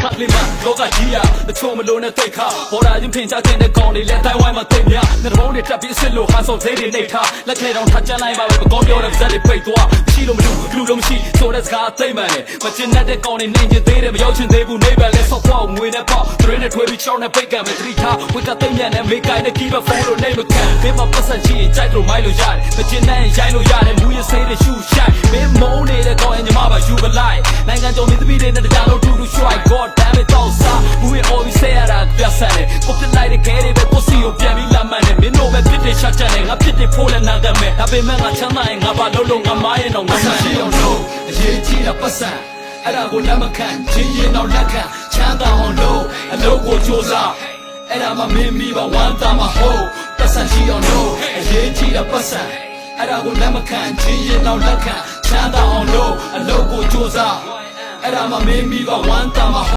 ခလေးမှာလောကကြီးရတချို့မလို့နဲ့တိတ်ခါဘော်ဒါချင်းဖင်ချတဲ့ကောင်တွေလဲတိုင်းဝိုင်းမှာတိတ်မြနှလုံးတွေတက်ပြီးအစ်စ်လို့ဟာဆော့သေးတွေနေထားလက်ခဲတောင်ထားချလိုက်ပါပဲမကောင်းပြောတဲ့ဇက်တွေပိတ်သွားမရှိလို့မလို့လူလုံးမရှိဆိုတဲ့စကားသိမ့်မှန်တယ်မကျင်တဲ့ကောင်တွေနေကျင်သေးတယ်မရောက်ချင်သေးဘူးနေပဲလဲဆော့ပေါ့ငွေနဲ့ပေါ့သူတွေနဲ့ထွေးပြီးချောင်းနဲ့ပိတ်ကံပဲသတိထားဝက်ကသိမ့်မြန်နဲ့မေကိုင်းနဲ့ကြီးပဲဖုန်းလို့နေမခံဘေးမှာပတ်ဆက်ရှိရင်ကြိုက်လို့မိုင်းလို့ရတယ်မကျင်တဲ့ရိုင်းလို့ရတယ်မူရစေးတွေရှူရှိုက်မင်းမုန်းနေတဲ့ကောင်ရင်ညီမပါယူပလိုက်နိုင်ငံကျော်မင်းသမီးတွေနဲ့တရားလို့ထူထူရွှိုက် God damn it တော့စားမူရ always say ရတာပြတ်ဆန်တယ်ကိုပြလိုက်တဲ့ခဲတွေပဲကိုစီကိုပြန်ပြီးလာမှန်တယ်မင်းတို့ပဲပြစ်တဲ့ရှာချန်တယ်ငါပြစ်တဲ့ဖိုးလည်းနာကမဲ့ဒါပေမဲ့ငါချမ်းသာရင်ငါပါလုံးလုံးငါမားရင်တော့ငါဆန်ရှိအောင်လို့အရေးကြီးတာပတ်စံအဲ့ဒါကိုလက်မခံချင်းရင်တော့လက်ခံချမ်းသာအောင်လို့အလုပ်ကိုကြိုးစားအဲ့ဒါမှမင်းမိပါဝမ်းသာမှာဟုတ်ပတ်စံရှိအောင်လို့အရေးကြီးတာပတ်စံအဲ့ဒါကိုလက်မခံချင်းရင်တော့လက်ခံချမ်းသာအောင်လို့အလုပ်ကိုကြိုးစားအဲ့ဒါမှမင်းမိပါဝမ်းသာမှာ